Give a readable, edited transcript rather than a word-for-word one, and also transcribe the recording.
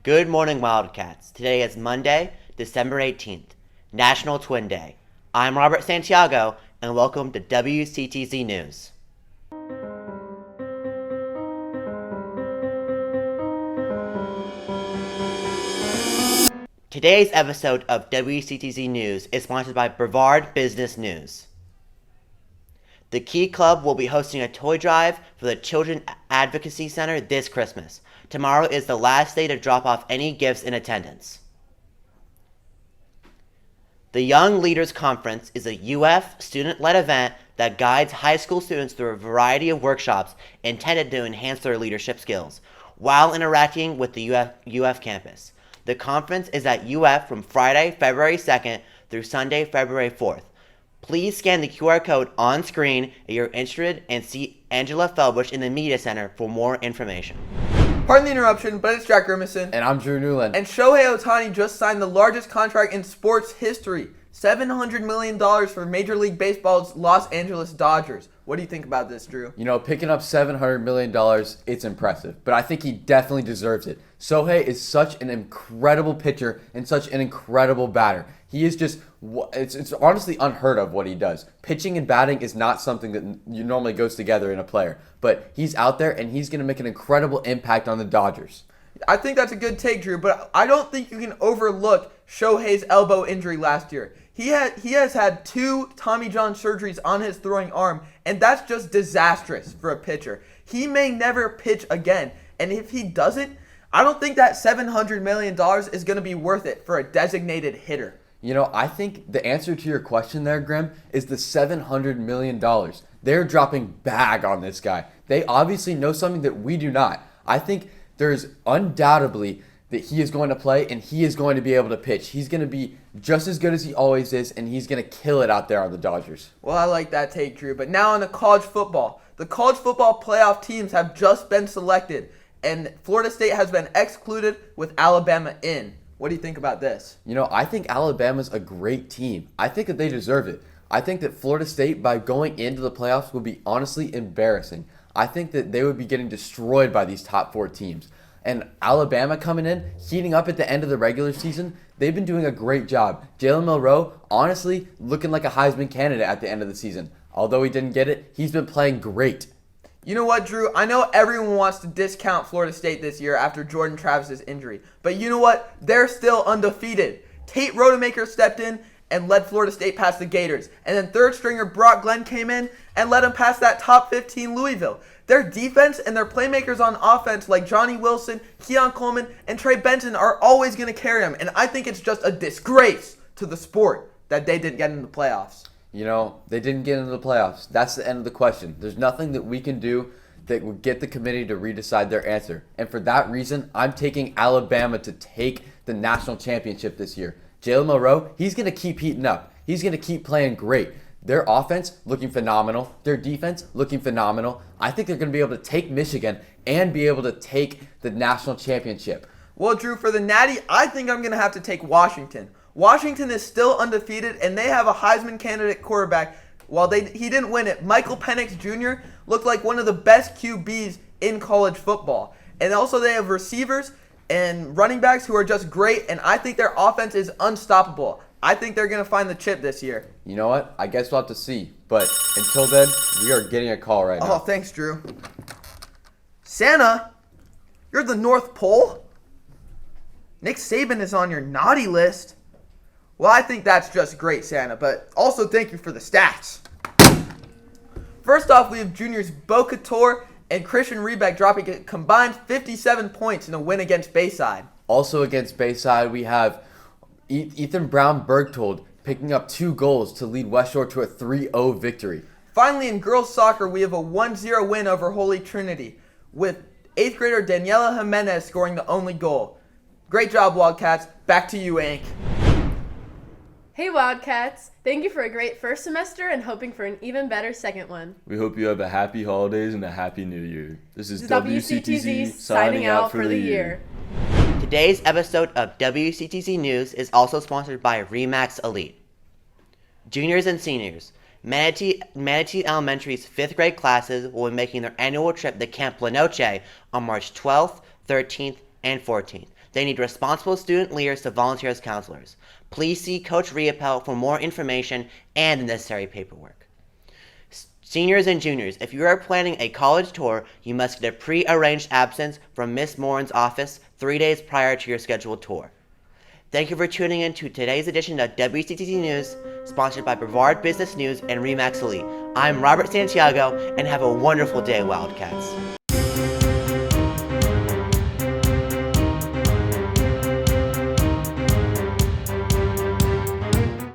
Good morning, Wildcats. Today is Monday, December 18th, National Twin Day. I'm Robert Santiago, and welcome to WCTZ News. Today's episode of WCTZ News is sponsored by Brevard Business News. The Key Club will be hosting a toy drive for the Children Advocacy Center this Christmas. Tomorrow is the last day to drop off any gifts in attendance. The Young Leaders Conference is a UF student-led event that guides high school students through a variety of workshops intended to enhance their leadership skills while interacting with the UF campus. The conference is at UF from Friday, February 2nd through Sunday, February 4th. Please scan the QR code on screen if you're interested and see Angela Felbush in the Media Center for more information. Pardon the interruption, but it's Jack Grimison. And I'm Drew Newland. And Shohei Ohtani just signed the largest contract in sports history. $700 million for Major League Baseball's Los Angeles Dodgers. What do you think about this, Drew? You know, picking up $700 million, it's impressive. But I think he definitely deserves it. Shohei is such an incredible pitcher and such an incredible batter. He is just, it's honestly unheard of what he does. Pitching and batting is not something that normally goes together in a player. But he's out there and he's going to make an incredible impact on the Dodgers. I think that's a good take, Drew, but I don't think you can overlook Shohei's elbow injury last year. He has had 2 Tommy John surgeries on his throwing arm, and that's just disastrous for a pitcher. He may never pitch again, and if he doesn't, I don't think that $700 million is going to be worth it for a designated hitter. You know, I think the answer to your question there, Grim, is the $700 million. They're dropping bag on this guy. They obviously know something that we do not. I think there's undoubtedly that he is going to play and he is going to be able to pitch. He's going to be just as good as he always is, and he's going to kill it out there on the Dodgers. Well, I like that take, Drew. But now on to college football. The college football playoff teams have just been selected, and Florida State has been excluded with Alabama in. What do you think about this? You know, I think Alabama's a great team. I think that they deserve it. I think that Florida State, by going into the playoffs, would be honestly embarrassing. I think that they would be getting destroyed by these top 4 teams. And Alabama coming in, heating up at the end of the regular season, they've been doing a great job. Jalen Milroe, honestly, looking like a Heisman candidate at the end of the season. Although he didn't get it, he's been playing great. You know what, Drew? I know everyone wants to discount Florida State this year after Jordan Travis's injury. But you know what? They're still undefeated. Tate Rodemaker stepped in and led Florida State past the Gators. And then third stringer Brock Glenn came in and led them past that top 15 Louisville. Their defense and their playmakers on offense like Johnny Wilson, Keon Coleman, and Trey Benson are always going to carry them. And I think it's just a disgrace to the sport that they didn't get into the playoffs. You know, they didn't get into the playoffs. That's the end of the question. There's nothing that we can do that would get the committee to redecide their answer. And for that reason, I'm taking Alabama to take the national championship this year. Jalen Milroe, he's going to keep heating up. He's going to keep playing great. Their offense looking phenomenal. Their defense looking phenomenal. I think they're going to be able to take Michigan and be able to take the national championship. Well, Drew, for the Natty, I think I'm going to have to take Washington. Washington is still undefeated, and they have a Heisman candidate quarterback. While he didn't win it, Michael Penix Jr. looked like one of the best QBs in college football. And also they have receivers and running backs who are just great, and I think their offense is unstoppable. I think they're going to find the chip this year. You know what? I guess we'll have to see. But until then, we are getting a call right now. Oh, thanks, Drew. Santa, you're the North Pole? Nick Saban is on your naughty list. Well, I think that's just great, Santa, but also thank you for the stats. First off, we have juniors Bo Couture and Christian Rebeck dropping a combined 57 points in a win against Bayside. Also against Bayside, we have Ethan Brown Bergtold picking up 2 goals to lead West Shore to a 3-0 victory. Finally, in girls soccer, we have a 1-0 win over Holy Trinity, with 8th grader Daniela Jimenez scoring the only goal. Great job, Wildcats. Back to you, Ank. Hey Wildcats, thank you for a great first semester and hoping for an even better second one. We hope you have a happy holidays and a happy new year. This is WCTZ signing out for the year. Today's episode of WCTZ News is also sponsored by Remax Elite. Juniors and seniors, Manatee Elementary's 5th grade classes will be making their annual trip to Camp La Noche on March 12th, 13th, and 14th. They need responsible student leaders to volunteer as counselors. Please see Coach Riopel for more information and the necessary paperwork. Seniors and juniors, if you are planning a college tour, you must get a pre-arranged absence from Miss Morin's office 3 days prior to your scheduled tour. Thank you for tuning in to today's edition of WCTZ News, sponsored by Brevard Business News and Remax Elite. I'm Robert Santiago, and have a wonderful day, Wildcats.